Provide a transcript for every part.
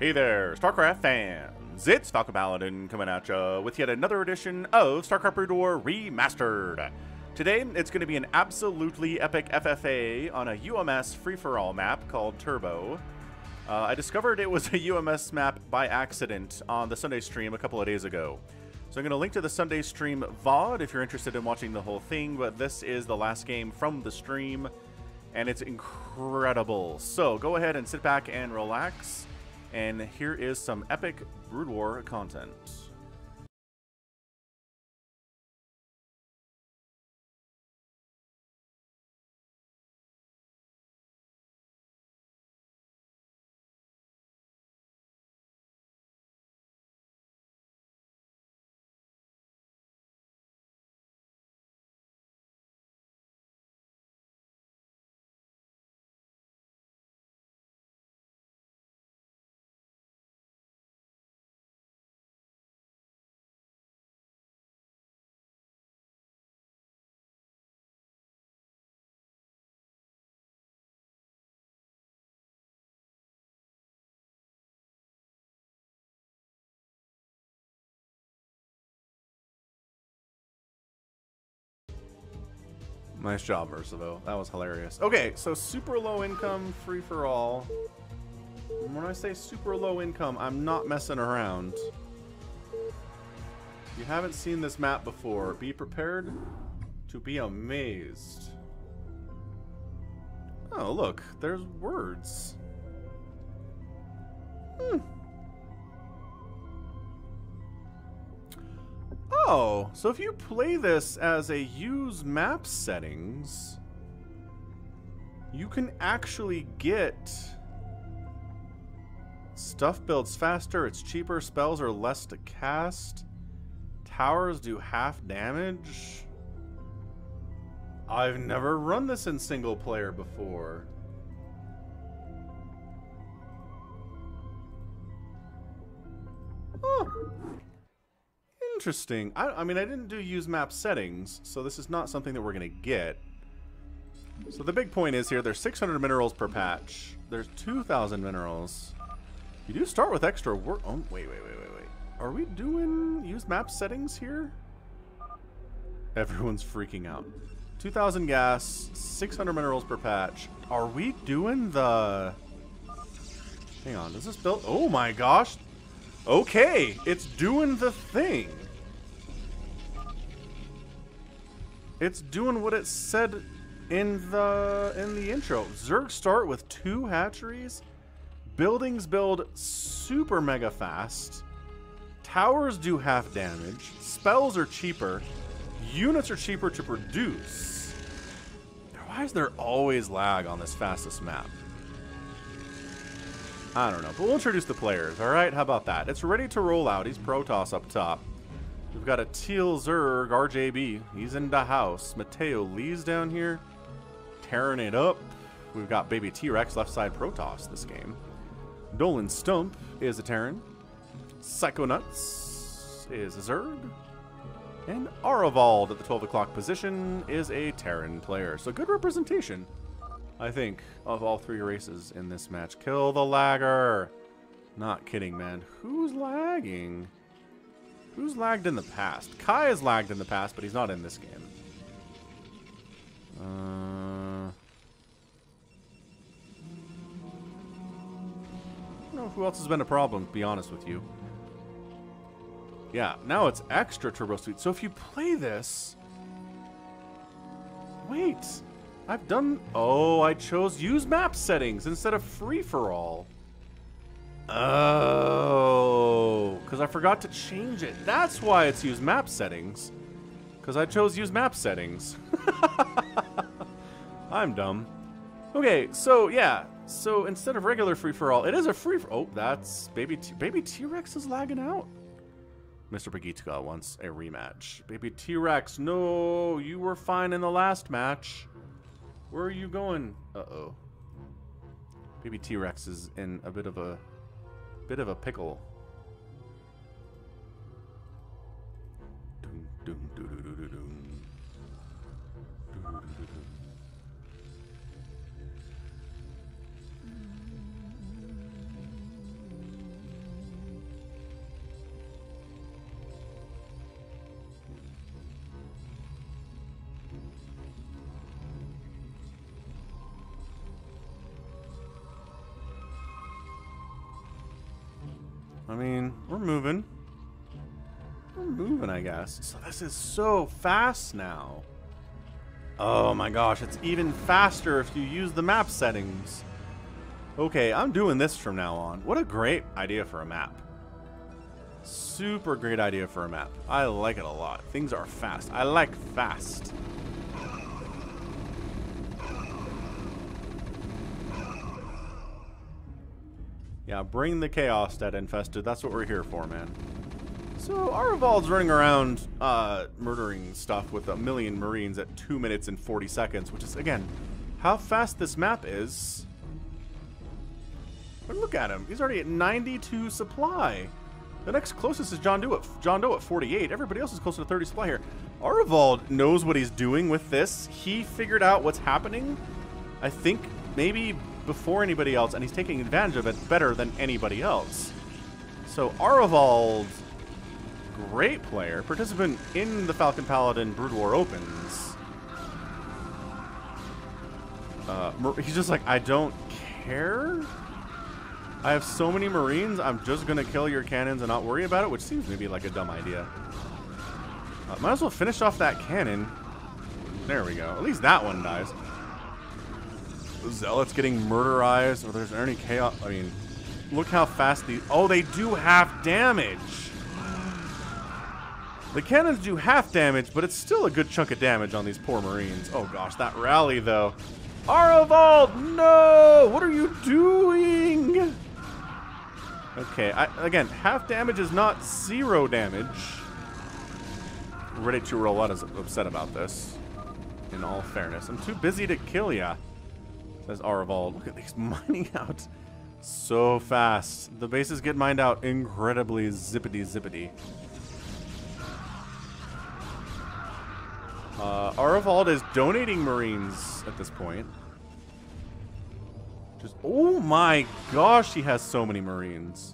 Hey there, StarCraft fans! It's Falcon Paladin coming at ya with yet another edition of StarCraft Brood War Remastered. Today, it's going to be an absolutely epic FFA on a UMS free-for-all map called Turbo. I discovered it was a UMS map by accident on the Sunday stream a couple of days ago. So I'm going to link to the Sunday stream VOD if you're interested in watching the whole thing, but this is the last game from the stream, and it's incredible. So go ahead and sit back and relax. And here is some epic Brood War content. Nice job, Mercivo. That was hilarious. Okay, so super low income, free for all. When I say super low income, I'm not messing around. If you haven't seen this map before, be prepared to be amazed. Oh, look, there's words. Oh, so if you play this as a use map settings, you can actually get stuff builds faster, it's cheaper, spells are less to cast, towers do half damage. I've never run this in single player before. Oh. Interesting. I mean, I didn't do use map settings, so this is not something that we're going to get. So the big point is here, there's 600 minerals per patch. There's 2,000 minerals. You do start with extra work. Oh, wait. Are we doing use map settings here? Everyone's freaking out. 2,000 gas, 600 minerals per patch. Are we doing the... Hang on, does this build... Oh my gosh! Okay, it's doing the thing. It's doing what it said in the intro. Zergs start with 2 hatcheries. Buildings build super mega fast. Towers do half damage. Spells are cheaper. Units are cheaper to produce. Why is there always lag on this fastest map? I don't know, but we'll introduce the players, alright? How about that? It's ready to roll out. He's Protoss up top. We've got a Teal Zerg, RJB. He's in the house. Mateo Lee's down here, tearing it up. We've got Baby T-Rex, left side Protoss this game. Dolan Stump is a Terran. Psychonauts is a Zerg. And Aravald at the 12 o'clock position is a Terran player. So good representation, I think, of all 3 races in this match. Kill the lagger. Not kidding, man. Who's lagging? Who's lagged in the past? Kai has lagged in the past, but he's not in this game. I don't know who else has been a problem, to be honest with you. Yeah, now it's extra turbo speed. So if you play this... Wait... I've done... Oh, I chose use map settings instead of free-for-all. Oh, because I forgot to change it. That's why it's use map settings. Because I chose use map settings. I'm dumb. Okay, so yeah. So instead of regular free-for-all, it is a free... Oh, that's... Baby T-Rex is lagging out. Mr. Bagitka wants a rematch. Baby T-Rex, no, you were fine in the last match. Where are you going? Uh-oh. Baby T-Rex is in a bit of a pickle. I mean, we're moving. We're moving, I guess. So this is so fast now. Oh my gosh, it's even faster if you use the map settings. Okay, I'm doing this from now on. What a great idea for a map. Super great idea for a map. I like it a lot. Things are fast. I like fast. Yeah, bring the chaos, Dead Infested. That's what we're here for, man. So, Arvald's running around murdering stuff with 1,000,000 Marines at 2 minutes and 40 seconds, which is, again, how fast this map is. But look at him. He's already at 92 supply. The next closest is John Doe at 48. Everybody else is closer to 30 supply here. Arvald knows what he's doing with this. He figured out what's happening, I think, maybe before anybody else, and he's taking advantage of it better than anybody else. So Arvald, great player, participant in the Falcon Paladin Brood War Opens. He's just like, I don't care. I have so many Marines, I'm just gonna kill your cannons and not worry about it, which seems maybe like a dumb idea. Might as well finish off that cannon. There we go. At least that one dies. Zealots getting murderized, or there's any chaos. I mean, look how fast these. Oh, they do half damage. The cannons do half damage, but it's still a good chunk of damage on these poor Marines. Oh gosh, that rally though. Arvald, no! What are you doing? Okay, again, half damage is not 0 damage. Ready to roll out is upset about this. In all fairness, I'm too busy to kill ya, says Arvald. Look at these mining out so fast. The bases get mined out incredibly zippity. Arvald is donating Marines at this point. Just, oh my gosh, he has so many Marines.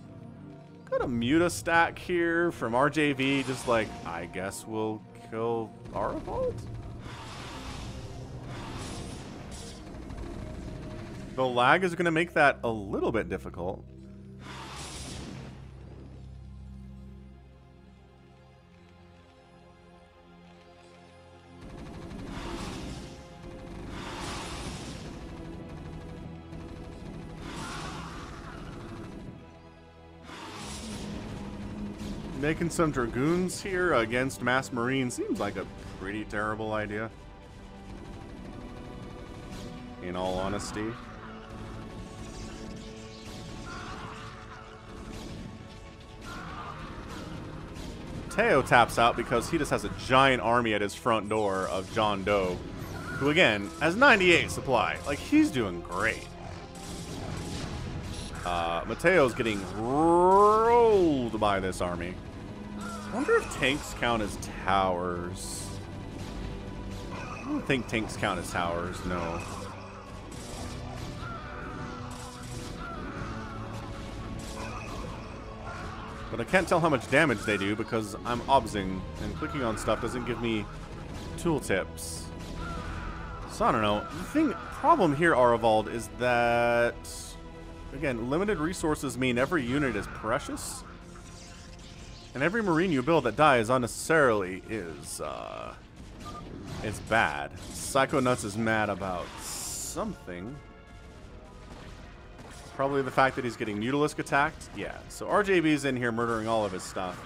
Got a Muta stack here from RJV, just like, I guess we'll kill Arvald? The lag is going to make that a little bit difficult. Making some Dragoons here against mass Marines seems like a pretty terrible idea, in all honesty. Mateo taps out because he just has a giant army at his front door of John Doe, who again has 98 supply. Like, he's doing great. Mateo's getting rolled by this army. I wonder if tanks count as towers. I don't think tanks count as towers, no. But I can't tell how much damage they do because I'm obsing, and clicking on stuff doesn't give me tooltips. So I don't know. The problem here, Arvald, is that, again, limited resources mean every unit is precious. And every Marine you build that dies unnecessarily is, it's bad. Psychonuts is mad about something. Probably the fact that he's getting Mutalisk attacked. Yeah, so RJB's in here murdering all of his stuff.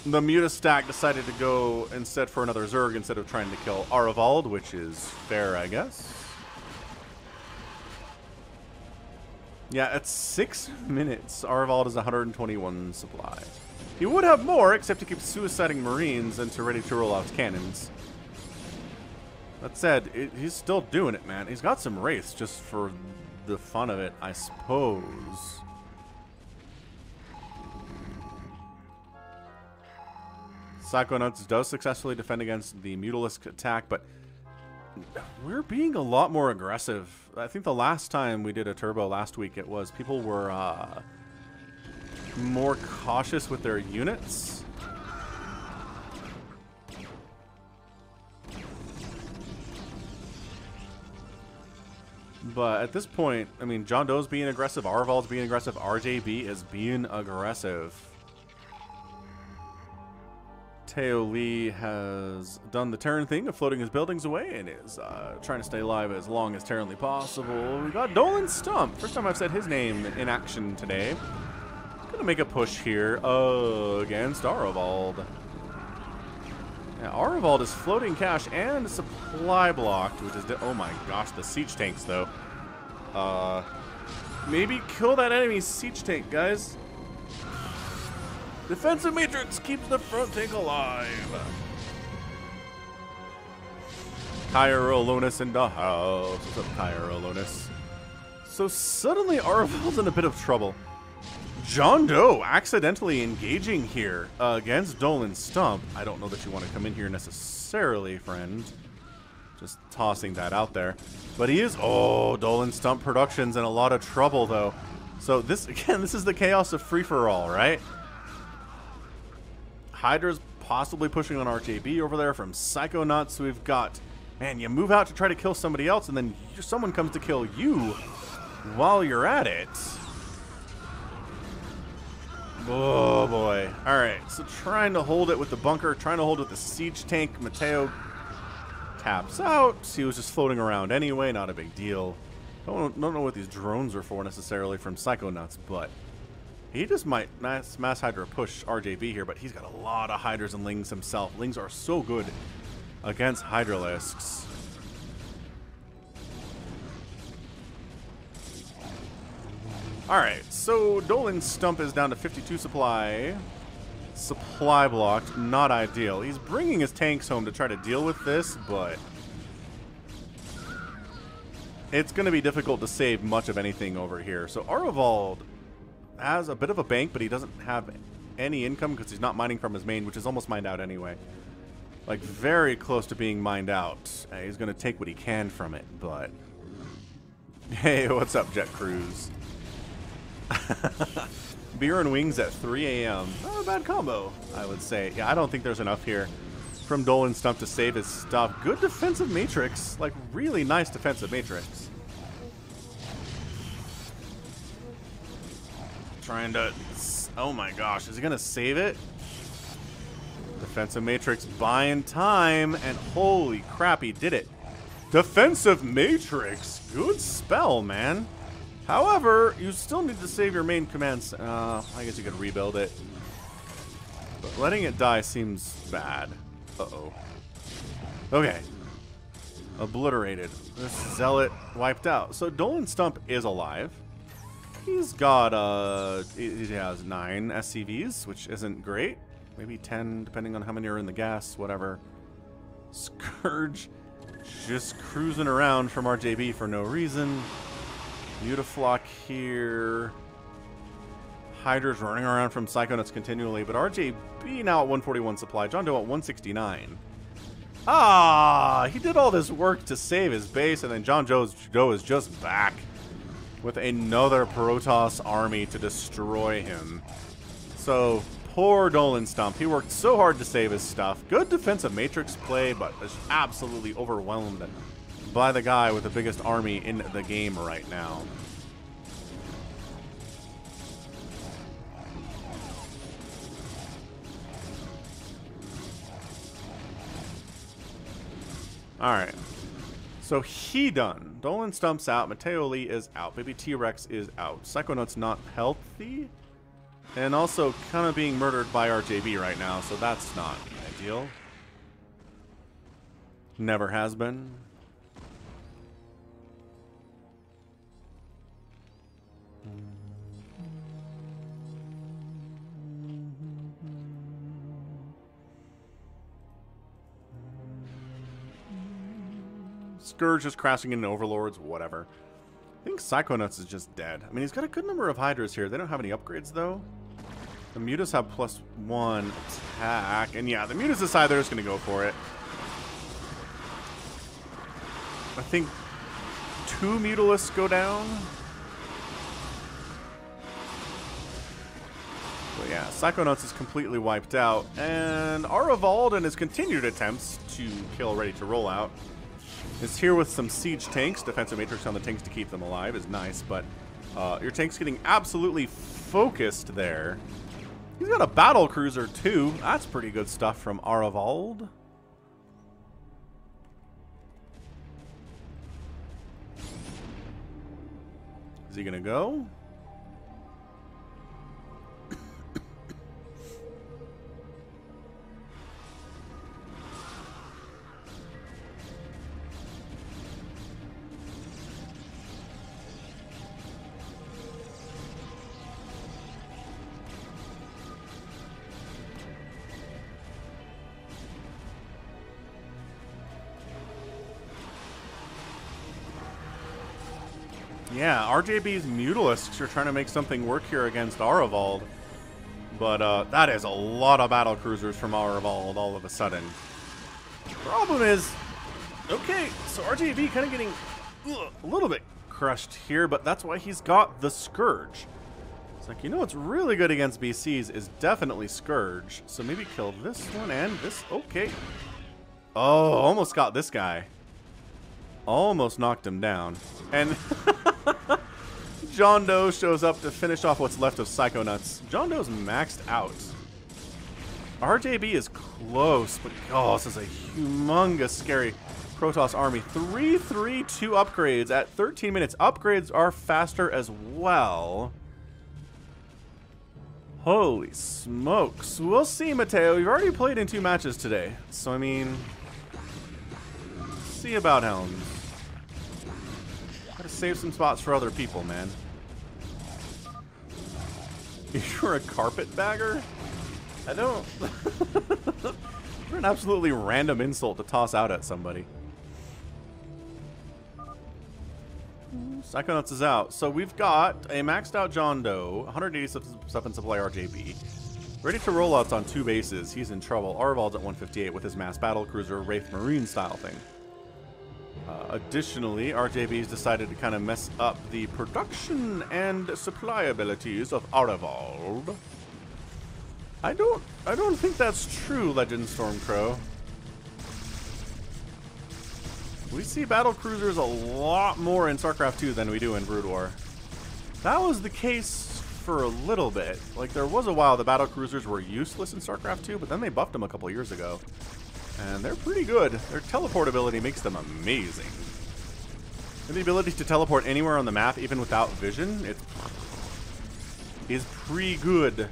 The Muta stack decided to go instead for another Zerg instead of trying to kill Arvald, which is fair, I guess. Yeah, at 6 minutes, Arvald is 121 supply. He would have more, except he keeps suiciding Marines into ready to roll out cannons. That said, he's still doing it, man. He's got some Wraiths just for the fun of it, I suppose. Psychonauts does successfully defend against the Mutalisk attack, but we're being a lot more aggressive. I think the last time we did a turbo last week, it was people were more cautious with their units. But at this point, I mean, John Doe's being aggressive, Arvald's being aggressive, RJB is being aggressive. Teo Lee has done the Terran thing of floating his buildings away and is trying to stay alive as long as Terranly possible. We got Dolan Stump. First time I've said his name in action today. He's going to make a push here against Arvald. Yeah, Arvald is floating cash and supply blocked, which is... oh my gosh, the siege tanks, though. Maybe kill that enemy siege tank, guys. Defensive Matrix keeps the front tank alive. Kyra in the house. What's up, Kyra? So suddenly Arvald's in a bit of trouble. John Doe accidentally engaging here against Dolan Stump. I don't know that you want to come in here necessarily, friend. Just tossing that out there. But he is... oh, Dolan Stump Productions in a lot of trouble, though. So this, again, this is the chaos of free-for-all, right? Hydra's possibly pushing on RJB over there from Psychonauts. We've got... man, you move out to try to kill somebody else, and then someone comes to kill you while you're at it. Oh, boy. All right, so trying to hold it with the bunker, trying to hold it with the siege tank. Mateo taps out. He was just floating around anyway, not a big deal. Don't know what these drones are for necessarily from Psychonauts, but he just might mass Hydra push RJB here, but he's got a lot of Hydras and Lings himself. Lings are so good against Hydralisks. Alright, so Dolan Stump is down to 52 supply. Supply blocked, not ideal. He's bringing his tanks home to try to deal with this, but it's going to be difficult to save much of anything over here. So Arvald has a bit of a bank, but he doesn't have any income because he's not mining from his main, which is almost mined out anyway. Like, very close to being mined out. He's going to take what he can from it, but... hey, what's up, Jet Cruise? Beer and wings at 3 a.m. Not a bad combo, I would say. Yeah, I don't think there's enough here from Dolan Stump to save his stuff. Good defensive matrix. Like, really nice defensive matrix. Trying to... oh my gosh, is he going to save it? Defensive matrix buying time, and holy crap, he did it. Defensive matrix. Good spell, man. However, you still need to save your main commands. I guess you could rebuild it. But letting it die seems bad. Uh-oh. Okay. Obliterated. This Zealot wiped out. So Dolan Stump is alive. He's got, he has 9 SCVs, which isn't great. Maybe 10, depending on how many are in the gas, whatever. Scourge just cruising around from RJB for no reason. Mutaflock here. Hydra's running around from Psychonauts continually, but RJB now at 141 supply. John Doe at 169. Ah, he did all this work to save his base, and then John Doe is just back with another Protoss army to destroy him. So, poor Dolan Stump. He worked so hard to save his stuff. Good defensive matrix play, but is absolutely overwhelmed by the guy with the biggest army in the game right now. Alright. So he done. Dolan Stump's out. Mateo Lee is out. Baby T-Rex is out. Psychonauts not healthy. And also kind of being murdered by RJB right now, so that's not ideal. Never has been. Scourge is crashing into Overlords, whatever. I think Psychonauts is just dead. I mean, he's got a good number of Hydras here. They don't have any upgrades, though. The Mutas have +1 attack. And yeah, the Mutas decide they're just going to go for it. I think 2 Mutalisks go down. But yeah, Psychonauts is completely wiped out. And Arvald and his continued attempts to kill Ready to Roll Out is here with some siege tanks. Defensive matrix on the tanks to keep them alive is nice, but your tank's getting absolutely focused there. He's got a battle cruiser too. That's pretty good stuff from Arevald. Is he gonna go? Yeah, RJB's Mutalisks are trying to make something work here against Arevald. But that is a lot of battle cruisers from Arevald all of a sudden. Problem is, okay, so RJB kind of getting a little bit crushed here, but that's why he's got the Scourge. It's like, you know what's really good against BCs is definitely Scourge. So maybe kill this one and this. Okay. Oh, almost got this guy. Almost knocked him down. And John Doe shows up to finish off what's left of Psychonauts. John Doe's maxed out. RJB is close, but oh, this is a humongous, scary Protoss army. 332 upgrades at 13 minutes. Upgrades are faster as well. Holy smokes. We'll see, Mateo. You've already played in 2 matches today. So, I mean, see about Helms. Gotta save some spots for other people, man. You're a carpetbagger? I don't... You're an absolutely random insult to toss out at somebody. Psychonauts is out. So we've got a maxed out John Doe, 187 supply RJB. Ready to rollouts on 2 bases. He's in trouble. Arevald's at 158 with his mass battle cruiser Wraith Marine style thing. Additionally, RJB's decided to kind of mess up the production and supply abilities of Arevald. I don't think that's true, Legend Stormcrow. We see battle cruisers a lot more in StarCraft 2 than we do in Brood War. That was the case for a little bit. Like, there was a while the battle cruisers were useless in StarCraft 2, but then they buffed them a couple years ago. And they're pretty good. Their teleportability makes them amazing. And the ability to teleport anywhere on the map, even without vision, is pretty good.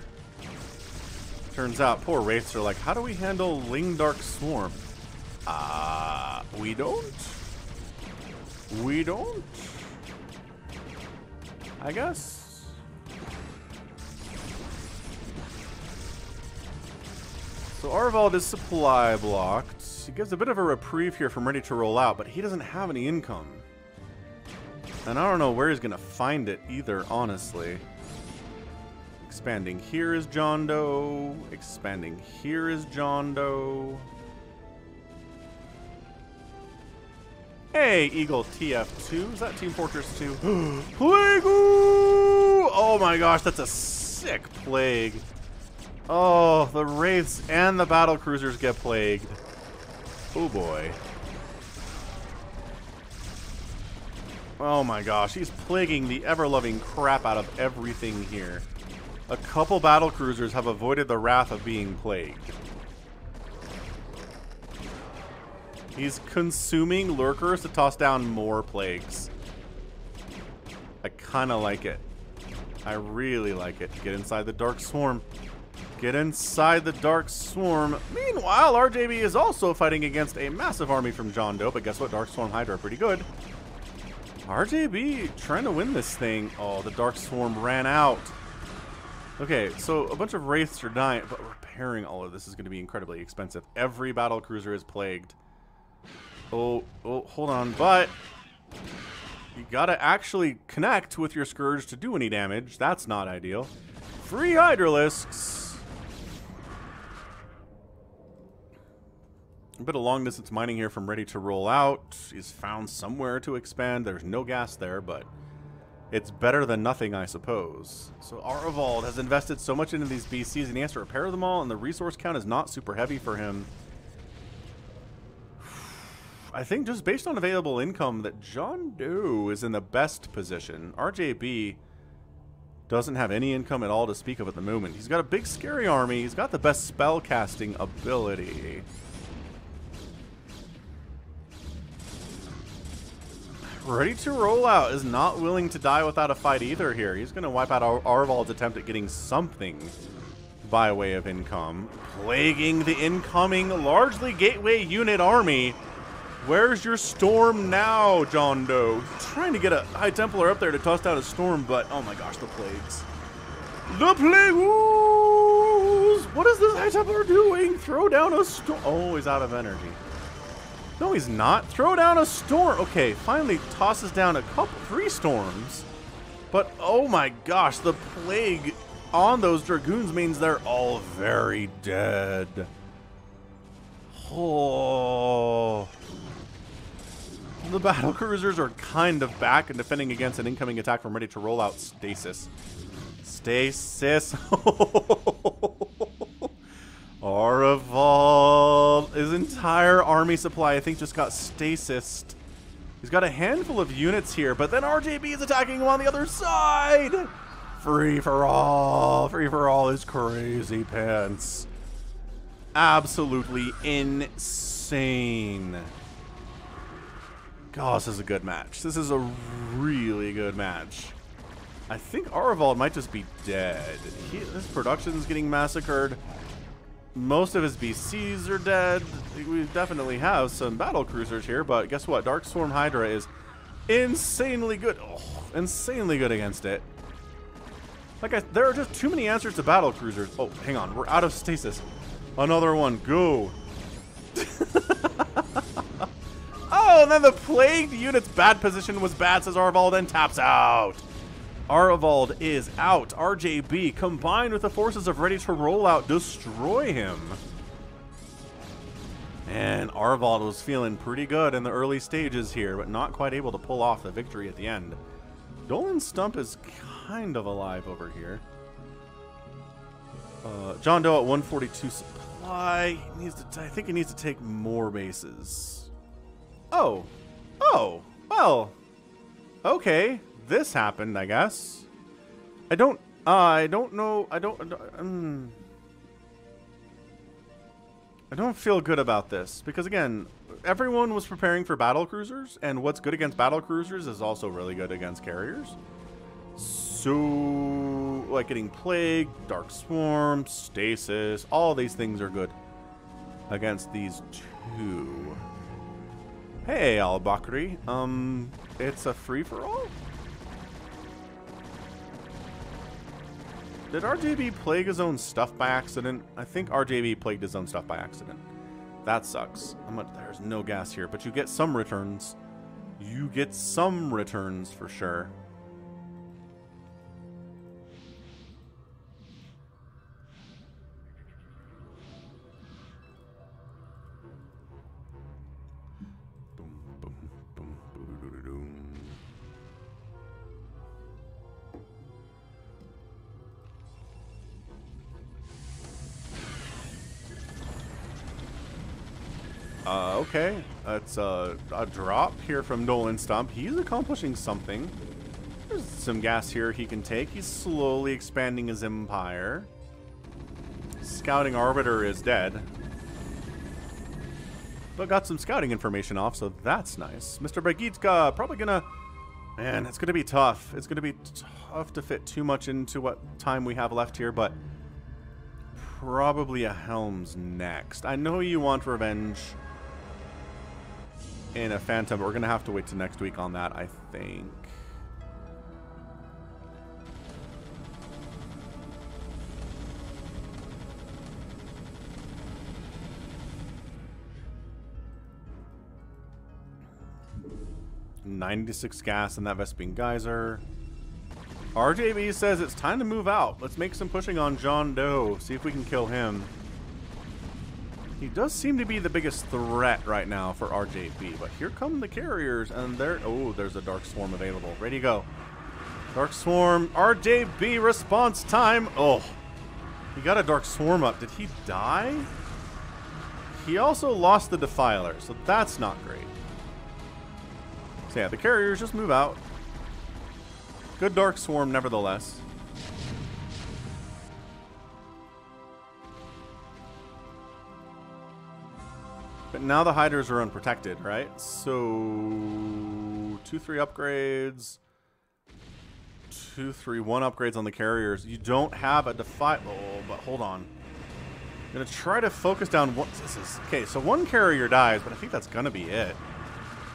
Turns out, poor Wraiths are like, how do we handle Lingdark Swarm? We don't? We don't? I guess? So Arevald is supply blocked. He gives a bit of a reprieve here from ready to roll out, but he doesn't have any income. And I don't know where he's going to find it either, honestly. Expanding here is John Doe. Expanding here is John Doe. Hey, Eagle TF2. Is that Team Fortress 2? Plague! Oh my gosh, that's a sick plague. Oh, the Wraiths and the battle cruisers get plagued. Oh boy. Oh my gosh, he's plaguing the ever-loving crap out of everything here. A couple battle cruisers have avoided the wrath of being plagued. He's consuming lurkers to toss down more plagues. I kind of like it. I really like it. Get inside the Dark Swarm. Get inside the Dark Swarm. Meanwhile, RJB is also fighting against a massive army from John Doe, but guess what? Dark Swarm Hydra are pretty good. RJB trying to win this thing. Oh, the Dark Swarm ran out. Okay, so a bunch of Wraiths are dying, but repairing all of this is going to be incredibly expensive. Every battle cruiser is plagued. Oh, hold on, but you gotta actually connect with your Scourge to do any damage. That's not ideal. Free Hydralisks. A bit of long distance mining here from ready to roll out. He's found somewhere to expand. There's no gas there, but it's better than nothing, I suppose. So Arevald has invested so much into these BCs, and he has to repair them all, and the resource count is not super heavy for him. I think just based on available income that John Doe is in the best position. RJB doesn't have any income at all to speak of at the moment. He's got a big scary army. He's got the best spell casting ability. Ready to roll out is not willing to die without a fight either here. He's going to wipe out Arvald's attempt at getting something by way of income. Plaguing the incoming largely gateway unit army. Where's your storm now, John Doe? Trying to get a High Templar up there to toss down a storm, but oh my gosh, the plagues. The plague woos! What is this High Templar doing? Throw down a storm. Oh, he's out of energy. No, he's not. Throw down a storm. Okay, finally tosses down a couple, 3 storms. But oh my gosh, the plague on those Dragoons means they're all very dead. Oh. The battle cruisers are kind of back and defending against an incoming attack from Ready to Roll Out Stasis. Stasis. Arvald, his entire army supply, I think, just got stasised. He's got a handful of units here, but then RJB is attacking him on the other side. Free for all. Free for all is crazy pants. Absolutely insane. God, this is a good match. This is a really good match. I think Arvald might just be dead. His production's getting massacred. Most of his BCs are dead. We definitely have some battle cruisers here, but guess what? Dark Swarm Hydra is insanely good. Oh, insanely good against it. There are just too many answers to battle cruisers. Oh, hang on. We're out of stasis. Another one. Go. Oh, and then the plagued unit's bad position was bad, says Arvald, and taps out. Arvald is out. RJB, combined with the forces of Ready to Roll Out, destroy him. And Arvald was feeling pretty good in the early stages here, but not quite able to pull off the victory at the end. Dolan Stump is kind of alive over here. John Doe at 142 supply. He needs to, I think he needs to take more bases. Oh. Oh. Well. Okay. This happened, I guess. I don't know. I don't feel good about this because, again, everyone was preparing for battle cruisers, and what's good against battle cruisers is also really good against carriers. So, like getting Plague, Dark Swarm, Stasis, all these things are good against these two. Hey, Al-Bakri. It's a free-for-all? Did RJB plague his own stuff by accident? I think RJB plagued his own stuff by accident. That sucks. There's no gas here, but you get some returns. You get some returns for sure. Okay, that's a drop here from Dolan Stump. He's accomplishing something. There's some gas here he can take. He's slowly expanding his empire. Scouting Arbiter is dead, but got some scouting information off, so that's nice. Mr. Bagitka probably gonna... Man, it's gonna be tough. It's gonna be tough to fit too much into what time we have left here, but probably a Helm's next. I know you want revenge in a Phantom, but we're gonna have to wait till next week on that, I think. $96 gas in that Vespene Geyser. RJB says it's time to move out. Let's make some pushing on John Doe. See if we can kill him. He does seem to be the biggest threat right now for RJB, but here come the carriers, and there's a Dark Swarm available. Ready to go. Dark Swarm, RJB response time. Oh, he got a Dark Swarm up. Did he die? He also lost the Defiler, so that's not great. So yeah, the carriers just move out. Good Dark Swarm nevertheless. But now the Hydras are unprotected, right? So 2-3 upgrades. 2-3-1 upgrades on the carriers. You don't have a defi. Oh, but hold on. I'm gonna try to focus down what this is. Okay, so one carrier dies, but I think that's gonna be it.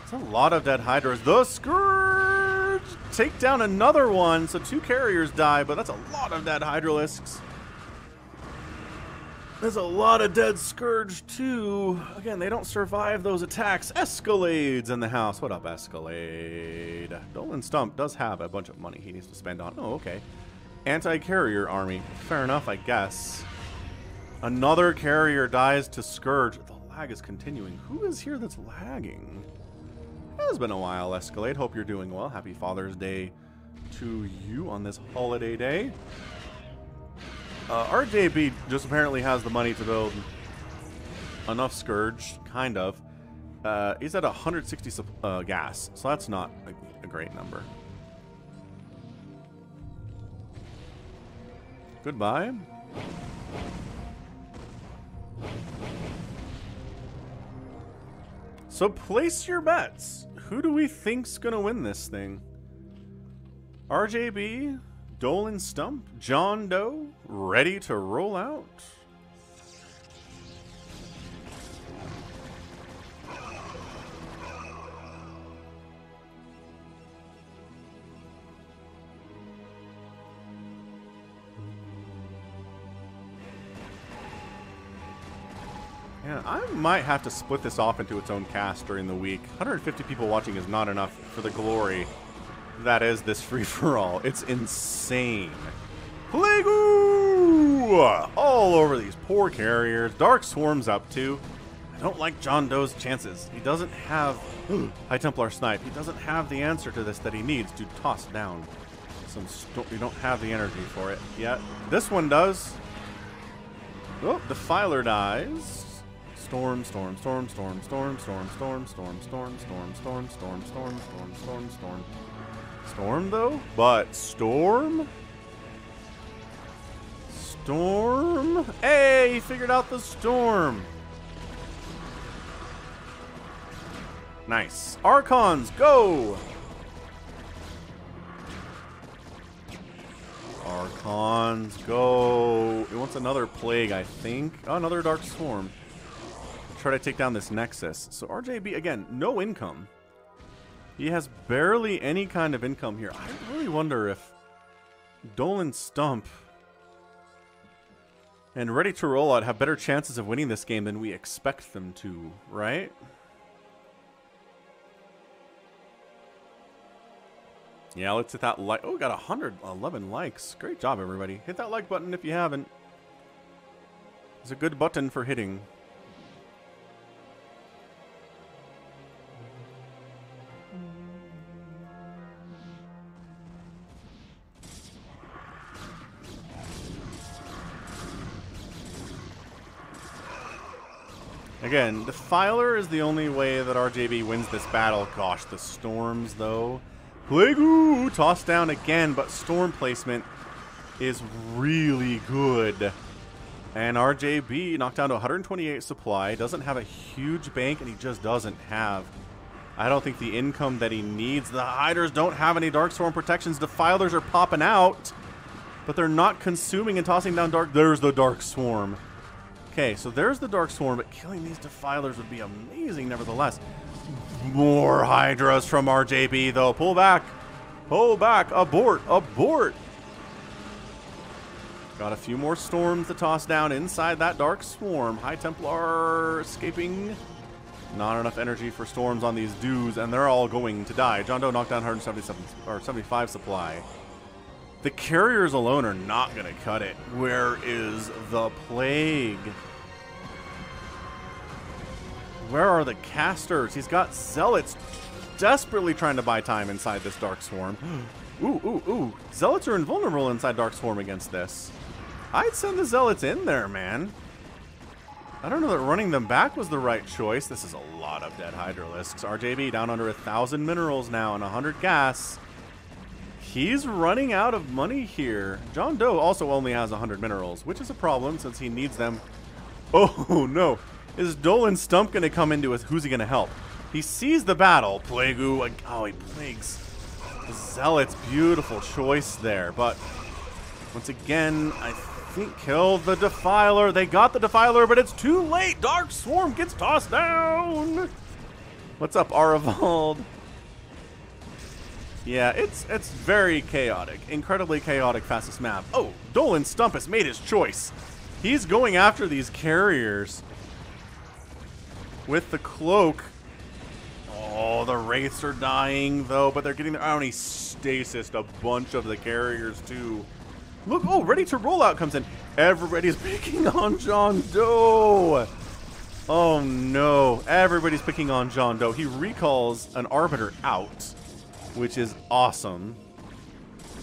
It's a lot of dead Hydras. The Scourge! Take down another one, so 2 carriers die, but that's a lot of dead Hydralisks. There's a lot of dead Scourge, too. Again, they don't survive those attacks. Escalade's in the house. What up, Escalade? Dolan Stump does have a bunch of money he needs to spend on. Oh, okay. Anti-carrier army. Fair enough, I guess. Another carrier dies to Scourge. The lag is continuing. Who is here that's lagging? It has been a while, Escalade. Hope you're doing well. Happy Father's Day to you on this holiday day. RJB just apparently has the money to build enough kind of. He's at 160 gas, so that's not a great number. Goodbye. So place your bets. Who do we think's gonna win this thing? RJB, Dolan Stump, John Doe, ready to roll out. Yeah, I might have to split this off into its own cast during the week. 150 people watching is not enough for the glory that is this free-for-all. It's insane. Plague-oo! All over these poor carriers. Dark Swarm's up too. I don't like John Doe's chances. He doesn't have High Templar Snipe. He doesn't have the answer to this that he needs to toss down some we don't have the energy for it yet. This one does. Oh, Defiler dies. Storm, storm, storm, storm, storm, storm, storm, storm, storm, storm, storm, storm, storm, storm, storm, storm. Storm though? But Storm? Storm? Hey, he figured out the Storm. Nice. Archons, go! Archons, go! It wants another Plague, I think. Oh, another Dark Swarm. Try to take down this Nexus. So RJB, again, no income. He has barely any kind of income here. I really wonder if Dolan Stump and Ready to Roll Out have better chances of winning this game than we expect them to, right? Yeah, let's hit that like. Oh, we got 111 likes. Great job, everybody. Hit that like button if you haven't. It's a good button for hitting. Again, Defiler is the only way that RJB wins this battle. Gosh, the Storms, though. Plague-oo! Tossed down again, but Storm placement is really good. And RJB knocked down to 128 supply. Doesn't have a huge bank, and he just doesn't have, I don't think, the income that he needs. The Hydras don't have any Dark Swarm protections. Defilers are popping out, but they're not consuming and tossing down Dark. There's the Dark Swarm. Okay, so there's the Dark Swarm, but killing these Defilers would be amazing nevertheless. More Hydras from RJB, though. Pull back. Pull back. Abort. Abort. Got a few more Storms to toss down inside that Dark Swarm. High Templar escaping. Not enough energy for Storms on these dudes, and they're all going to die. John Doe knocked down 177 or 75 supply. The carriers alone are not going to cut it. Where is the Plague? Where are the casters? He's got Zealots desperately trying to buy time inside this Dark Swarm. Ooh, ooh, ooh. Zealots are invulnerable inside Dark Swarm against this. I'd send the Zealots in there, man. I don't know that running them back was the right choice. This is a lot of dead Hydralisks. RJB down under 1,000 minerals now and 100 gas. He's running out of money here. John Doe also only has 100 minerals, which is a problem since he needs them. Oh, no. Is Dolan Stump going to come into us? Who's he going to help? He sees the battle. Plague-oo. Oh, he plagues the Zealots. Beautiful choice there. But once again, I think killed the Defiler. They got the Defiler, but it's too late. Dark Swarm gets tossed down. What's up, Arivald? Yeah, it's very chaotic. Incredibly chaotic fastest map. Oh, Dolan Stump has made his choice. He's going after these carriers with the cloak. Oh, the Wraiths are dying, though, but they're getting their... Oh, and he stasis a bunch of the carriers, too. Look, oh, ready to roll out comes in. Everybody's picking on John Doe. Oh, no. Everybody's picking on John Doe. He recalls an Arbiter out, which is awesome.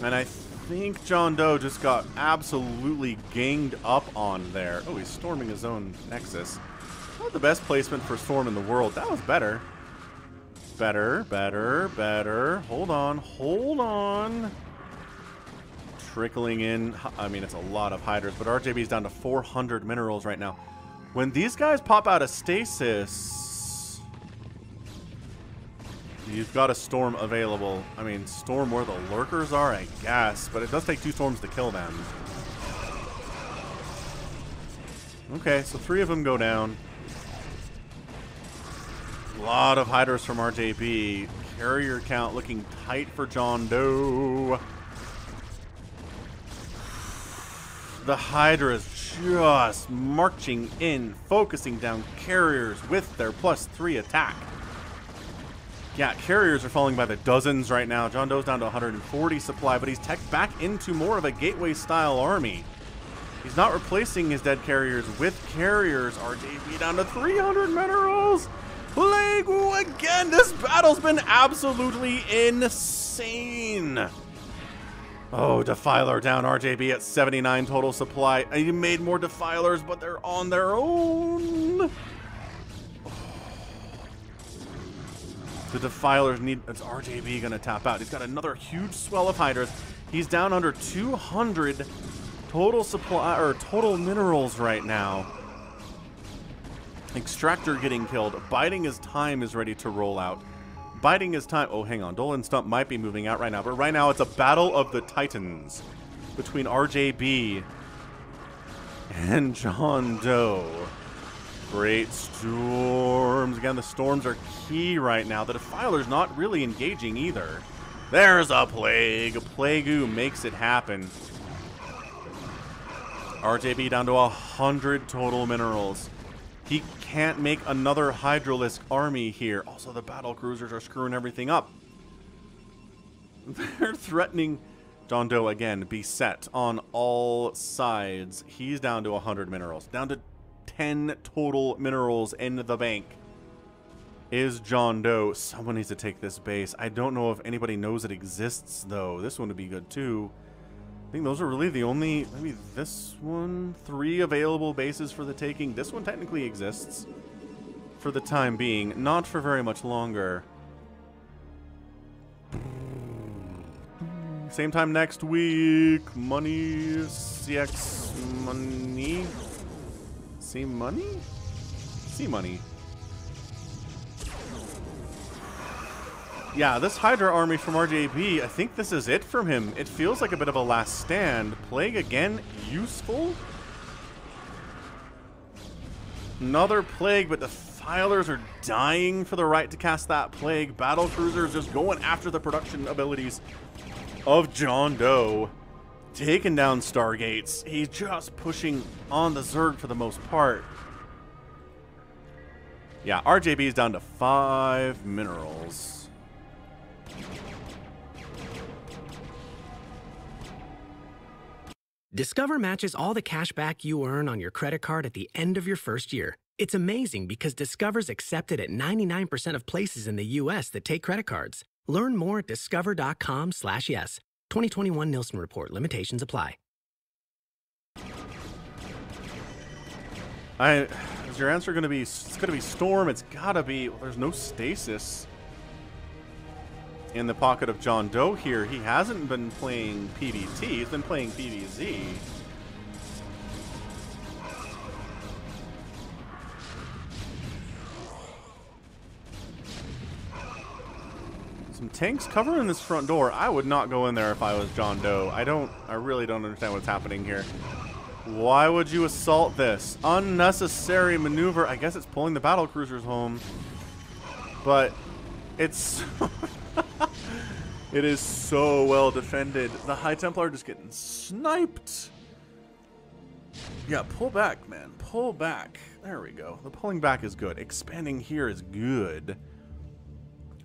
And I think John Doe just got absolutely ganged up on there. Oh, he's storming his own Nexus. Not the best placement for Storm in the world. That was better. Better, better, better. Hold on, hold on. Trickling in. I mean, it's a lot of hydras, but RJB is down to 400 minerals right now. When these guys pop out of stasis, you've got a storm available. I mean, storm where the lurkers are, I guess, but it does take 2 storms to kill them. Okay, so 3 of them go down. A lot of hydras from RJB. Carrier count looking tight for John Doe. The Hydras just marching in, focusing down carriers with their +3 attack. Yeah, carriers are falling by the dozens right now. John Doe's down to 140 supply, but he's teched back into more of a gateway-style army. He's not replacing his dead carriers with carriers. RJB down to 300 minerals. Plague-oo again. This battle's been absolutely insane. Oh, Defiler down. RJB at 79 total supply. He made more Defilers, but they're on their own. The Defilers need... It's RJB going to tap out. He's got another huge swell of Hydras. He's down under 200 total supply, or total minerals right now. Extractor getting killed. Biding his time is ready to roll out. Biding his time. Oh, hang on. Dolan Stump might be moving out right now, but right now it's a battle of the Titans between RJB and John Doe. Great storms. Again, the storms are key right now. The Defiler's not really engaging either. There's a Plague. Plague-oo makes it happen. RJB down to 100 total minerals. He can't make another Hydralisk army here. Also, the battle cruisers are screwing everything up. They're threatening John Doe again, beset on all sides. He's down to 100 minerals. Down to 10 total minerals in the bank is John Doe. Someone needs to take this base. I don't know if anybody knows it exists, though. This one would be good, too. I think those are really the only, maybe this one, 3 available bases for the taking. This one technically exists for the time being, not for very much longer. Same time next week. Money, CX money, C money, C money. Yeah, this Hydra army from RJB, I think this is it from him. It feels like a bit of a last stand. Plague again, useful. Another Plague, but the Defilers are dying for the right to cast that Plague. Battle Cruisers just going after the production abilities of John Doe. Taking down Stargates. He's just pushing on the Zerg for the most part. Yeah, RJB is down to 5 minerals. Discover matches all the cash back you earn on your credit card at the end of your first year. It's amazing because Discover's accepted at 99% of places in the U.S. that take credit cards. Learn more at discover.com/yes. 2021 Nielsen Report. Limitations apply. There's Is your answer going to be, it's going to be Storm? It's got to be, well, there's no stasis in the pocket of John Doe here. He hasn't been playing PvT, he's been playing PvZ. Some tanks covering this front door. I would not go in there if I was John Doe. I really don't understand what's happening here. Why would you assault this? Unnecessary maneuver. I guess it's pulling the battle cruisers home. But it's it is so well defended. The High Templar just getting sniped. Yeah, pull back, man. Pull back. There we go. The pulling back is good. Expanding here is good.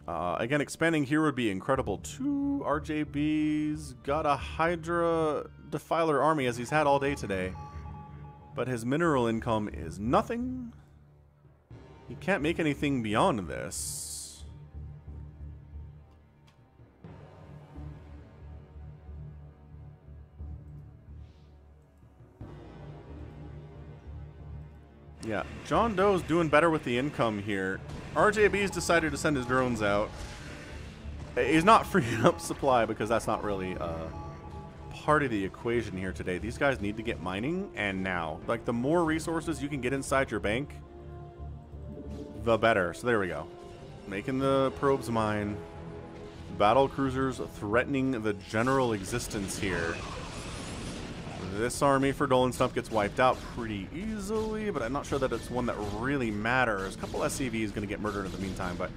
Again, expanding here would be incredible. 2 RJBs. Got a Hydra Defiler army as he's had all day today. But his mineral income is nothing. He can't make anything beyond this. Yeah, John Doe's doing better with the income here. RJB's decided to send his drones out. He's not freeing up supply because that's not really part of the equation here today. These guys need to get mining, and now. Like, the more resources you can get inside your bank, the better. So there we go. Making the probes mine. Battle cruisers threatening the general existence here. This army for Dolan Stump gets wiped out pretty easily, but I'm not sure that it's one that really matters. A couple SCVs going to get murdered in the meantime, but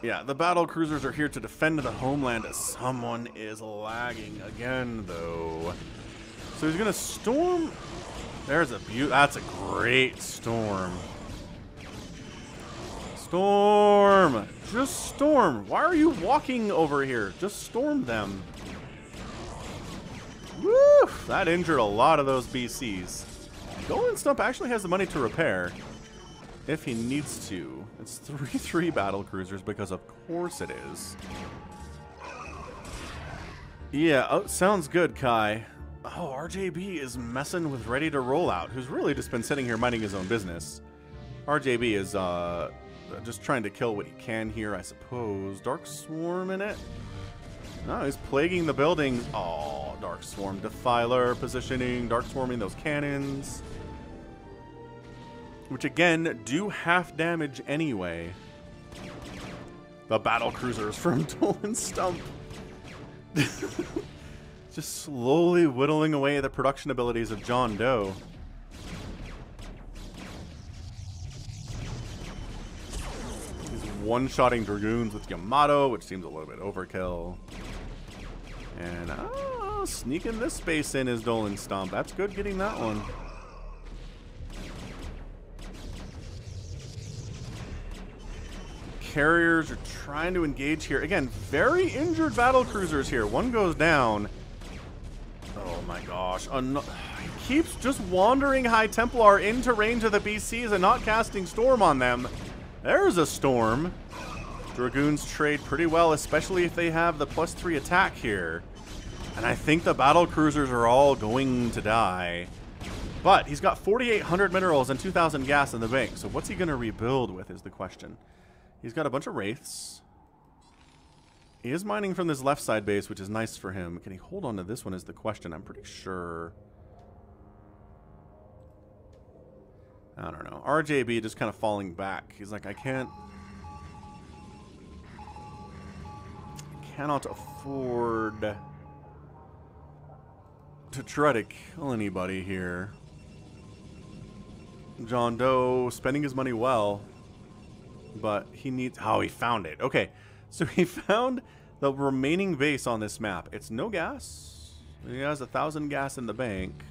yeah, the battle cruisers are here to defend the homeland. Someone is lagging again, though. So he's going to storm. There's a that's a great storm. Storm! Just storm! Why are you walking over here? Just storm them. Woo! That injured a lot of those BCs. Dolan Stump actually has the money to repair if he needs to. It's 3-3 battle cruisers because of course it is. Yeah, oh, sounds good, Kai. Oh, RJB is messing with Ready to Roll Out, who's really just been sitting here minding his own business. RJB is just trying to kill what he can here, I suppose. Dark Swarm in it? No, he's plaguing the building. Oh, Dark Swarm Defiler positioning, Dark Swarming those cannons. Which, again, do half damage anyway. The battle cruisers from Dolan Stump. Just slowly whittling away the production abilities of John Doe. He's one-shotting Dragoons with Yamato, which seems a little bit overkill. And, sneaking this space in is Dolan Stump. That's good getting that one. Carriers are trying to engage here. Again, very injured battle cruisers here. One goes down. Oh my gosh. He keeps just wandering High Templar into range of the BCs and not casting Storm on them. There's a Storm. Dragoons trade pretty well, especially if they have the +3 attack here. And I think the battle cruisers are all going to die. But he's got 4,800 minerals and 2,000 gas in the bank. So what's he going to rebuild with is the question. He's got a bunch of Wraiths. He is mining from this left side base, which is nice for him. Can he hold on to this one is the question. I'm pretty sure. I don't know. RJB just kind of falling back. He's like, I cannot afford to try to kill anybody here. John Doe spending his money well. But he needs... Oh, he found it. Okay. So he found the remaining base on this map. It's no gas. He has 1,000 gas in the bank.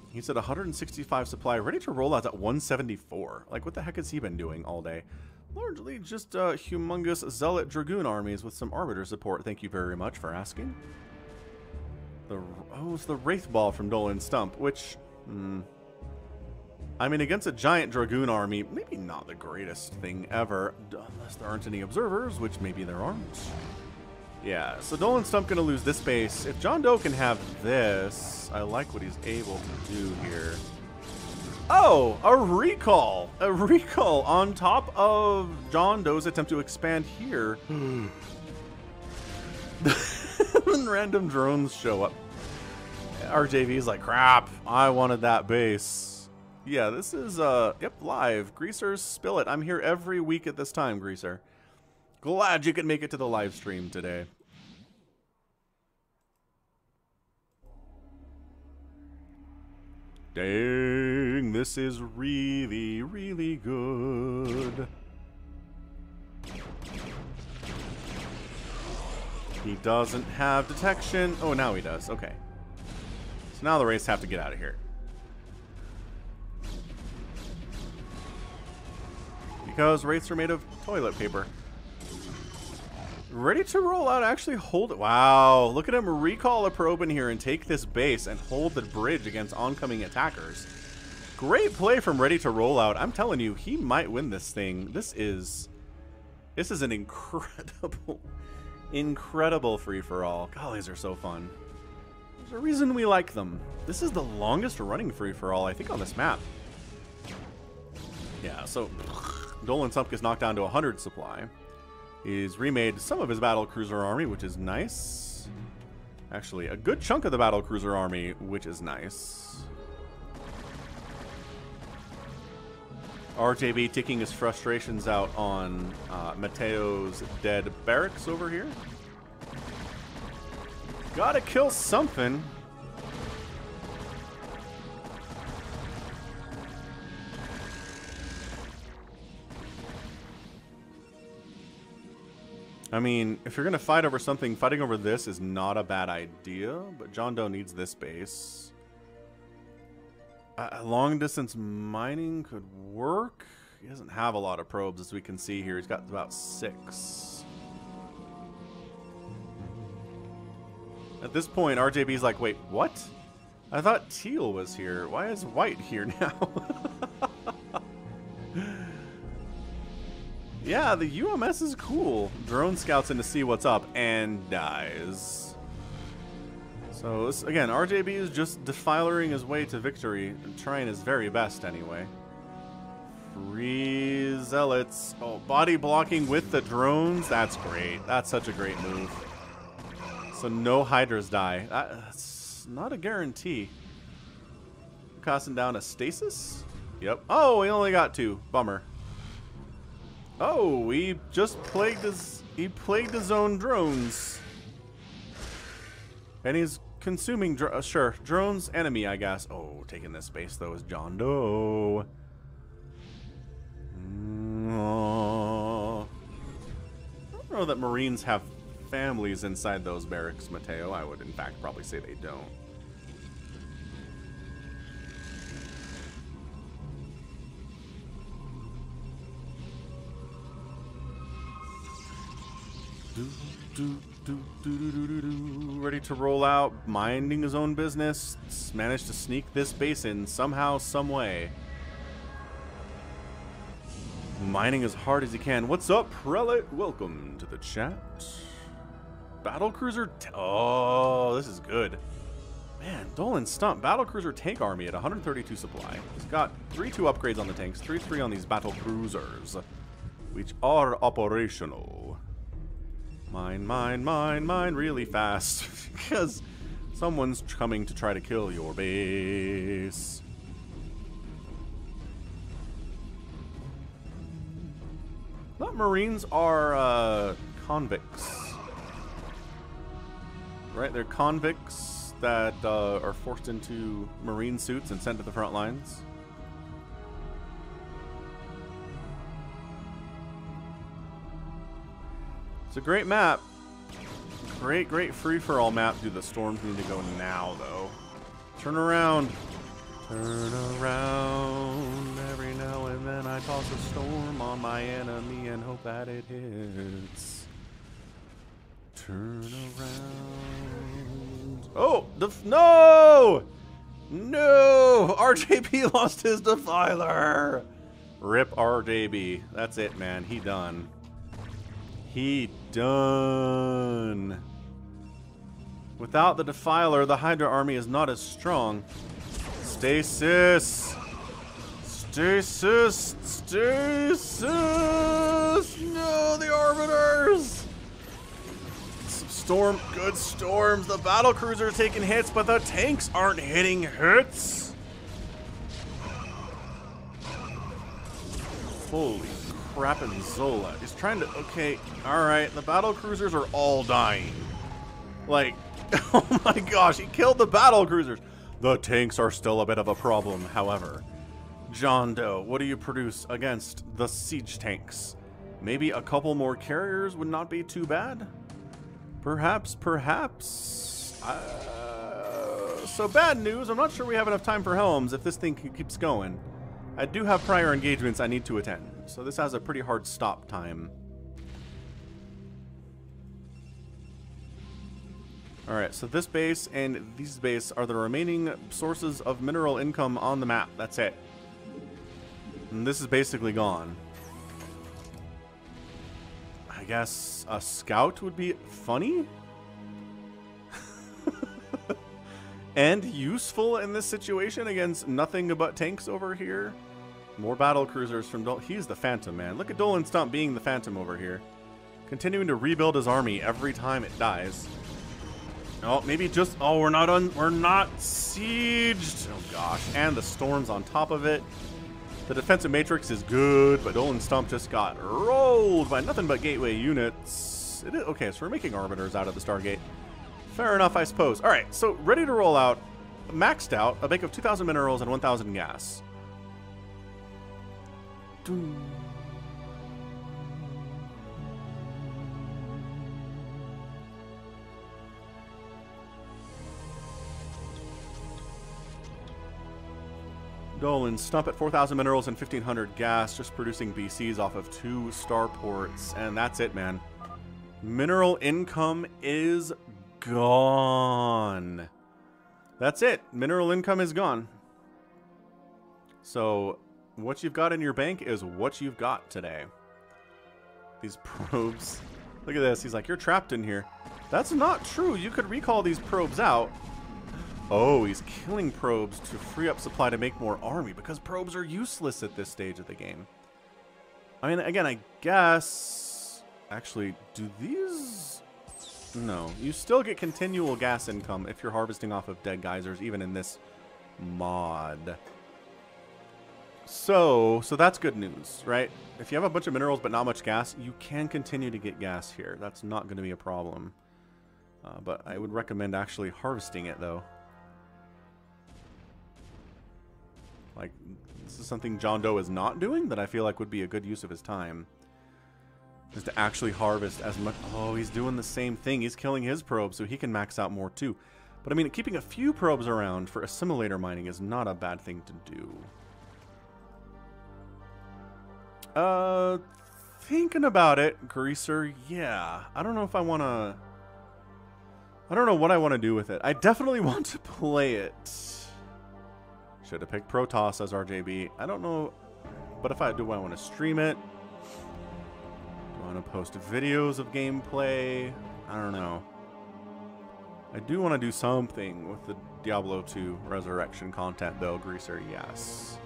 He's at 165 supply. Ready to roll out at 174. Like, what the heck has he been doing all day? Largely just humongous Zealot Dragoon armies with some Arbiter support. Thank you very much for asking. It's the Wraith Ball from Dolan Stump, which... I mean, against a giant Dragoon army, maybe not the greatest thing ever, unless there aren't any observers, which maybe there aren't. Yeah, so Dolan Stump going to lose this base. If John Doe can have this, I like what he's able to do here. Oh, a recall. A recall on top of John Doe's attempt to expand here. When random drones show up. RJV's like, crap, I wanted that base. Yeah, this is, yep, live. Greaser's Spill It. I'm here every week at this time, Greaser. Glad you could make it to the live stream today. Dang, this is really, really good. He doesn't have detection. Oh, now he does. Okay. So now the Wraiths have to get out of here. Because Wraiths are made of toilet paper. Ready to roll out, actually hold it. Wow, look at him recall a probe in here and take this base and hold the bridge against oncoming attackers. Great play from Ready to roll out. I'm telling you, he might win this thing. This is an incredible free-for-all. Gollies are so fun. There's a reason we like them. This is the longest running free-for-all, I think, on this map. Yeah, so Dolan Sump gets knocked down to 100 supply. He's remade some of his battlecruiser army, which is nice. Actually, a good chunk of the battlecruiser army, which is nice. RJB taking his frustrations out on Mateo's dead barracks over here. Gotta kill something. I mean, if you're going to fight over something, fighting over this is not a bad idea, but John Doe needs this base. Long-distance mining could work. He doesn't have a lot of probes, as we can see here. He's got about 6. At this point, RJB's like, wait, what? I thought teal was here. Why is white here now? Yeah, the UMS is cool. Drone scouts in to see what's up and dies. So, this, again, RJB is just defilering his way to victory and trying his very best anyway. Free Zealots. Oh, body blocking with the drones. That's great. That's such a great move. So no Hydras die. That's not a guarantee. Costing down a stasis? Yep. Oh, he only got 2. Bummer. Oh, he just plagued his own drones. And he's consuming sure, drones enemy, I guess. Oh, taking this space though is John Doe. I don't know that Marines have families inside those barracks, Mateo. I would in fact probably say they don't. Ready to roll out, minding his own business. Managed to sneak this base in somehow, some way. Mining as hard as he can. What's up, Prelate? Welcome to the chat. Battlecruiser. Oh, this is good. Man, Dolan Stump. Battlecruiser tank army at 132 supply. He's got 3-2 upgrades on the tanks, 3-3 on these battlecruisers, which are operational. Mine, mine, mine, mine really fast. Because someone's coming to try to kill your base. Not Marines are convicts. Right? They're convicts that are forced into Marine suits and sent to the front lines. It's a great map. Great, great free-for-all map. Dude, the storms need to go now, though. Turn around. Turn around. Every now and then I toss a storm on my enemy and hope that it hits. Turn around. Oh! No! No! RJB lost his Defiler! Rip RJB. That's it, man. He done. He done. Without the Defiler, the Hydra army is not as strong. Stasis. Stasis! Stasis! No, the Arbiters! Storm, good storms. The battle cruiser are taking hits, but the tanks aren't hitting hits. Holy crap, and Zola is trying to, okay, alright, the battle cruisers are all dying. Like, oh my gosh, he killed the battle cruisers. The tanks are still a bit of a problem, however. John Doe, what do you produce against the siege tanks? Maybe a couple more carriers would not be too bad? Perhaps. So bad news, I'm not sure we have enough time for helms if this thing keeps going. I do have prior engagements I need to attend, so this has a pretty hard stop time. Alright, so this base and these base are the remaining sources of mineral income on the map. That's it. And this is basically gone. I guess a scout would be funny? And useful in this situation against nothing but tanks over here. More battle cruisers from he's the Phantom, man. Look at Dolan Stump being the Phantom over here. Continuing to rebuild his army every time it dies. Oh, maybe just, oh, we're not sieged. Oh gosh, and the storms on top of it. The defensive matrix is good, but Dolan Stump just got rolled by nothing but gateway units. Okay, so we're making arbiters out of the Stargate. Fair enough, I suppose. All right, so ready to roll out. Maxed out, a bank of 2,000 minerals and 1,000 gas. Dolan Stump at 4,000 minerals and 1,500 gas, just producing BCs off of 2 starports, and that's it, man. Mineral income is gone. That's it. Mineral income is gone. So what you've got in your bank is what you've got today. These probes. Look at this. He's like, you're trapped in here. That's not true. You could recall these probes out. Oh, he's killing probes to free up supply to make more army because probes are useless at this stage of the game. I mean, again, I guess... Actually, do these... No. You still get continual gas income if you're harvesting off of dead geysers, even in this mod. So that's good news, right? If you have a bunch of minerals but not much gas, you can continue to get gas here. That's not going to be a problem. But I would recommend actually harvesting it, though. Like, this is something John Doe is not doing that I feel like would be a good use of his time. Is to actually harvest as much... Oh, he's doing the same thing. He's killing his probes so he can max out more too. But I mean, keeping a few probes around for assimilator mining is not a bad thing to do. Thinking about it, Greaser, yeah. I don't know if I want to... I don't know what I want to do with it. I definitely want to play it. Should have picked Protoss as RJB. I don't know, but if I do, I want to stream it. Do I want to post videos of gameplay? I don't know. I do want to do something with the Diablo 2 Resurrection content, though, Greaser, yes.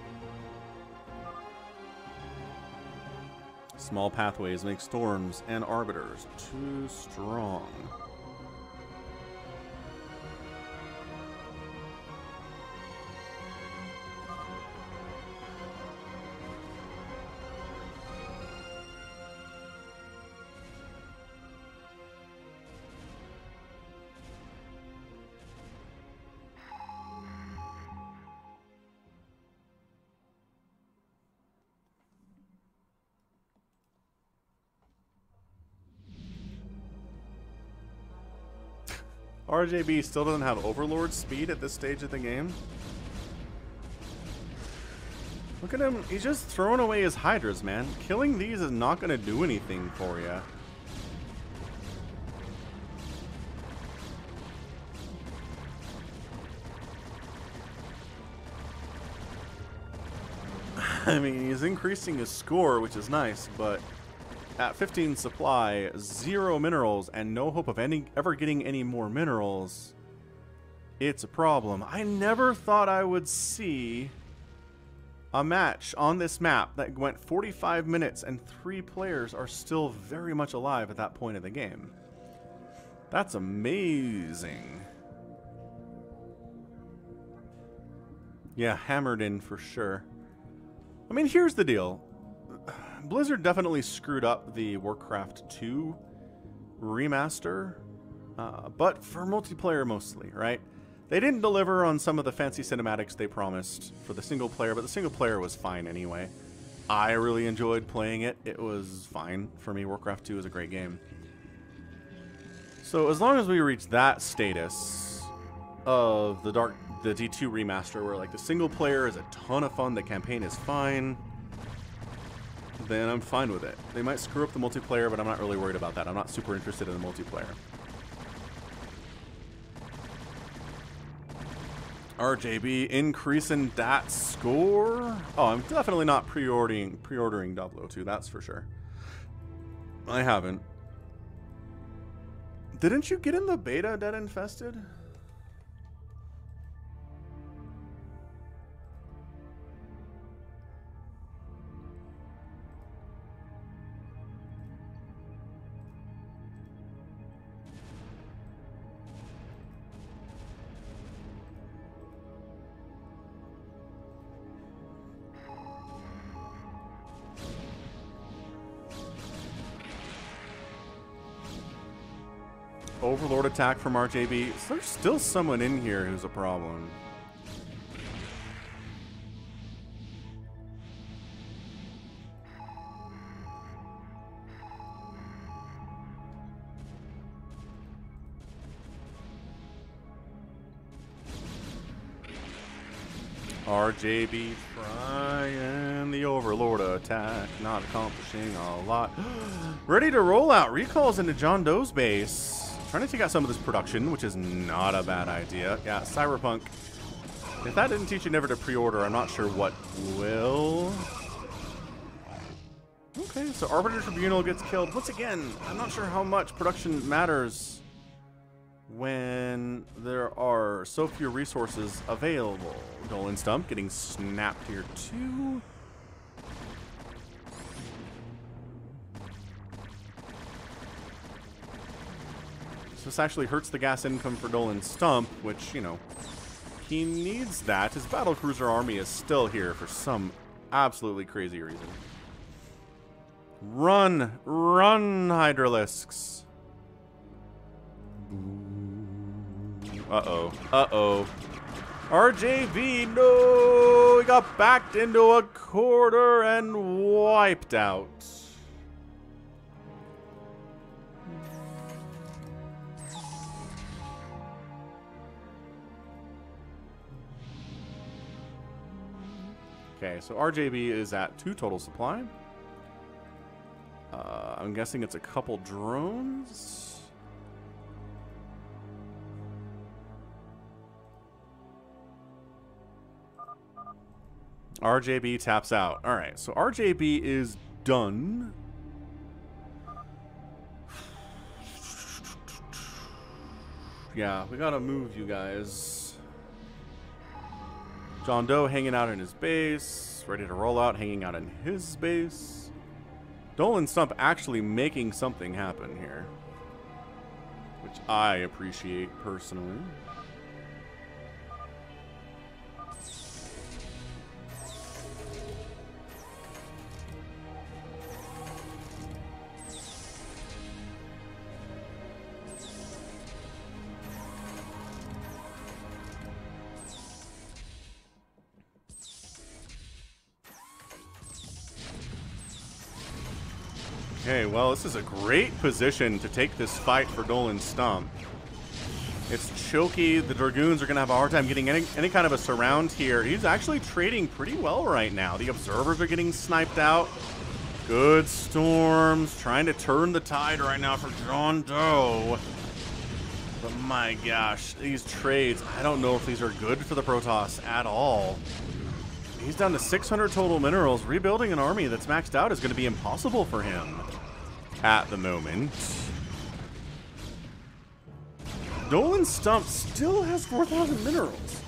Small pathways make storms and arbiters too strong. RJB still doesn't have Overlord speed at this stage of the game. Look at him. He's just throwing away his Hydras, man. Killing these is not going to do anything for you. I mean, he's increasing his score, which is nice, but at 15 supply, 0 minerals, and no hope of ever getting any more minerals, it's a problem. I never thought I would see a match on this map that went 45 minutes and 3 players are still very much alive at that point of the game. That's amazing. Yeah, hammered in for sure. I mean, here's the deal. Blizzard definitely screwed up the Warcraft 2 remaster, but for multiplayer mostly, right? They didn't deliver on some of the fancy cinematics they promised for the single player, but the single player was fine anyway. I really enjoyed playing it. It was fine for me. Warcraft 2 is a great game. So as long as we reach that status of the D2 remaster, where like the single player is a ton of fun, the campaign is fine, then I'm fine with it. They might screw up the multiplayer, but I'm not really worried about that. I'm not super interested in the multiplayer. RJB increasing that score. Oh, I'm definitely not pre-ordering 002, that's for sure. I haven't. Didn't you get in the beta, Dead Infested? Overlord attack from RJB. So there's still someone in here who's a problem. RJB trying the Overlord attack, not accomplishing a lot. Ready to roll out. Recalls into John Doe's base. Trying to take out some of this production, which is not a bad idea. Yeah, Cyberpunk. If that didn't teach you never to pre-order, I'm not sure what will. Okay, so Arbiter Tribunal gets killed. Once again, I'm not sure how much production matters when there are so few resources available. Dolan Stump getting snapped here too. This actually hurts the gas income for Dolan Stump, which, you know, he needs that. His battlecruiser army is still here for some absolutely crazy reason. Run! Run, Hydralisks! Uh-oh. Uh-oh. RJB, no! He got backed into a corner and wiped out. Okay, so RJB is at 2 total supply. I'm guessing it's a couple drones. RJB taps out. All right, so RJB is done. Yeah, we gotta move you guys. John Doe hanging out in his base, ready to roll out, hanging out in his base. Dolan Stump actually making something happen here, which I appreciate personally. Okay, well, this is a great position to take this fight for Dolan Stump. It's choky. The Dragoons are going to have a hard time getting any kind of a surround here. He's actually trading pretty well right now. The Observers are getting sniped out. Good Storms. Trying to turn the tide right now for John Doe. But my gosh, these trades, I don't know if these are good for the Protoss at all. He's down to 600 total minerals. Rebuilding an army that's maxed out is going to be impossible for him at the moment. Dolan Stump still has 4,000 minerals.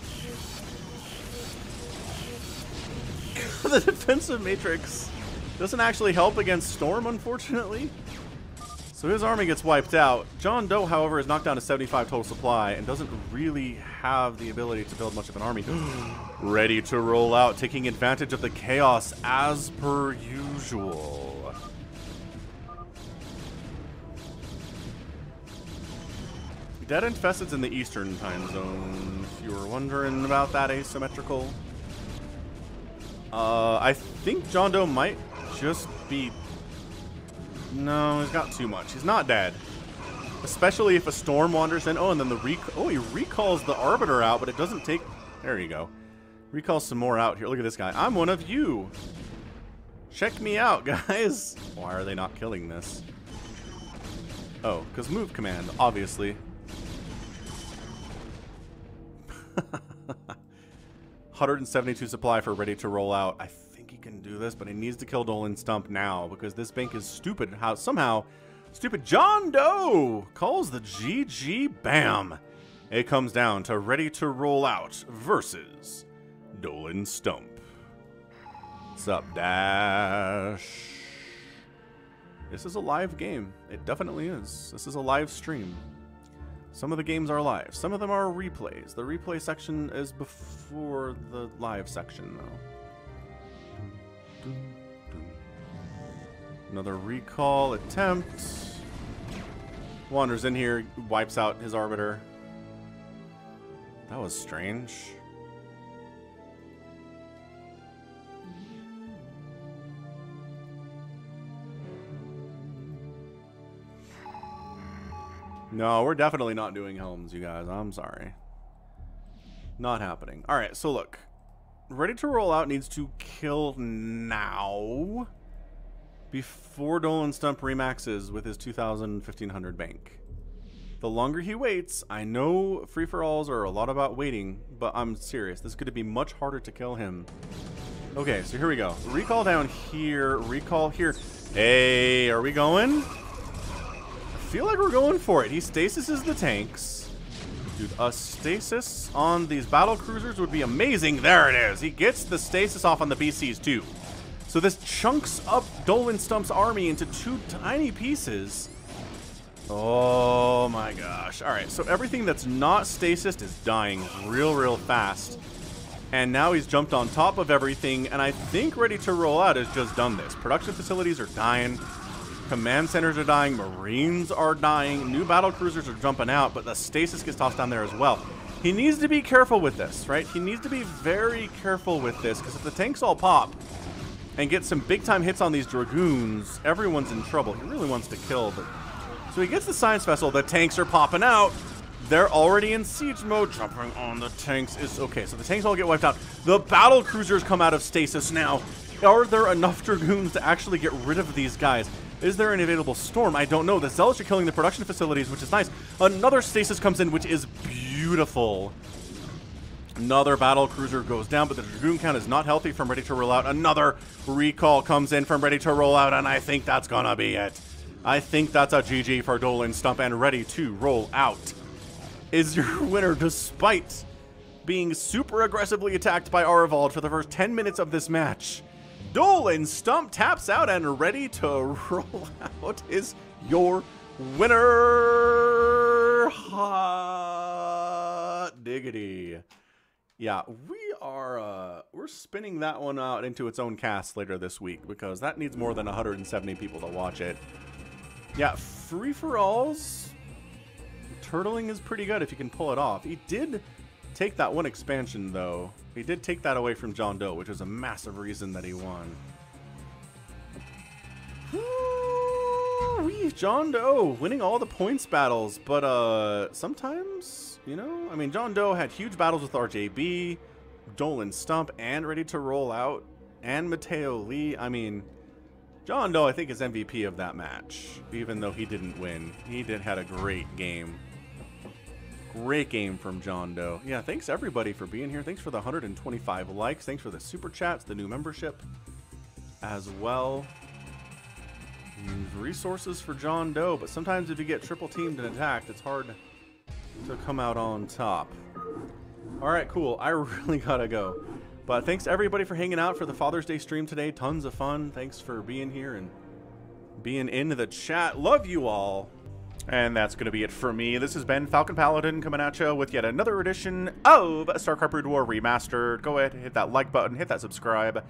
The defensive matrix doesn't actually help against Storm, unfortunately. So his army gets wiped out. John Doe, however, is knocked down to 75 total supply and doesn't really have the ability to build much of an army. Ready to roll out, taking advantage of the chaos as per usual. Dead Infested's in the Eastern time zone, if you were wondering about that asymmetrical. I think John Doe might just be... No, he's got too much. He's not dead. Especially if a storm wanders in. Oh, and then the he recalls the Arbiter out, but it doesn't take... There you go. Recalls some more out here. Look at this guy. I'm one of you. Check me out, guys. Why are they not killing this? Oh, because move command, obviously. 172 supply for ready to roll out. I think he can do this, but he needs to kill Dolan Stump now because this bank is stupid. How somehow stupid John Doe calls the GG. Bam! It comes down to ready to roll out versus Dolan Stump. What's up, Dash? This is a live game. It definitely is. This is a live stream. Some of the games are live. Some of them are replays. The replay section is before the live section, though. Another recall attempt. Wanders in here, wipes out his Arbiter. That was strange. No, we're definitely not doing Helms, you guys. I'm sorry. Not happening. Alright, so look. Ready to roll out needs to kill now before Dolan Stump remaxes with his 2,000-1,500 bank. The longer he waits, I know free-for-alls are a lot about waiting, but I'm serious. This is going to be much harder to kill him. Okay, so here we go. Recall down here. Recall here. Hey, are we going? I feel like we're going for it. He stasises the tanks. Dude, a stasis on these battle cruisers would be amazing. There it is. He gets the stasis off on the BCs too. So this chunks up Dolan Stump's army into two tiny pieces. Oh my gosh. Alright, so everything that's not stasised is dying real fast. And now he's jumped on top of everything, and I think ready to roll out has just done this. Production facilities are dying. Command centers are dying, Marines are dying, new battle cruisers are jumping out, but the stasis gets tossed down there as well. He needs to be careful with this, right? He needs to be very careful with this, because if the tanks all pop and get some big-time hits on these Dragoons, everyone's in trouble. He really wants to kill, but... So he gets the Science Vessel, the tanks are popping out, they're already in siege mode, jumping on the tanks is... Okay, so the tanks all get wiped out. The battle cruisers come out of stasis now. Are there enough Dragoons to actually get rid of these guys? Is there an available storm? I don't know. The Zealots are killing the production facilities, which is nice. Another stasis comes in, which is beautiful. Another battle cruiser goes down, but the Dragoon count is not healthy from ready to roll out. Another recall comes in from ready to roll out, and I think that's gonna be it. I think that's a GG for Dolan Stump, and ready to roll out is your winner, despite being super aggressively attacked by Arvald for the first 10 minutes of this match. Dolan Stump taps out and ready to roll out is your winner. Hot diggity. Yeah, we're spinning that one out into its own cast later this week because that needs more than 170 people to watch it. Yeah, free-for-alls, turtling is pretty good if you can pull it off. He did take that one expansion, though. He did take that away from John Doe, which is a massive reason that he won. Woo-wee, John Doe winning all the points battles, but sometimes, you know, I mean, John Doe had huge battles with RJB, Dolan Stump, and ready to roll out, and Mateo Lee. I mean, John Doe, I think, is MVP of that match, even though he didn't win. He had a great game. Great game from John Doe. Yeah, thanks everybody for being here. Thanks for the 125 likes. Thanks for the super chats, the new membership as well. And resources for John Doe, but sometimes if you get triple teamed and attacked, it's hard to come out on top. All right, cool. I really gotta go. But thanks to everybody for hanging out for the Father's Day stream today. Tons of fun. Thanks for being here and being in the chat. Love you all. And that's going to be it for me. This has been Falcon Paladin coming at you with yet another edition of StarCraft Brood War Remastered. Go ahead, hit that like button, hit that subscribe.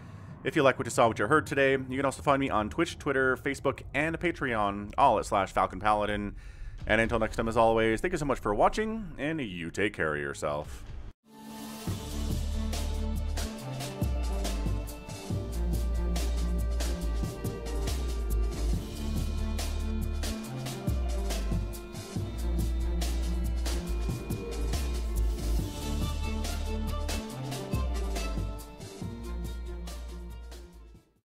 If you like what you saw, what you heard today, you can also find me on Twitch, Twitter, Facebook, and Patreon, all at /Falcon Paladin. And until next time, as always, thank you so much for watching, and you take care of yourself.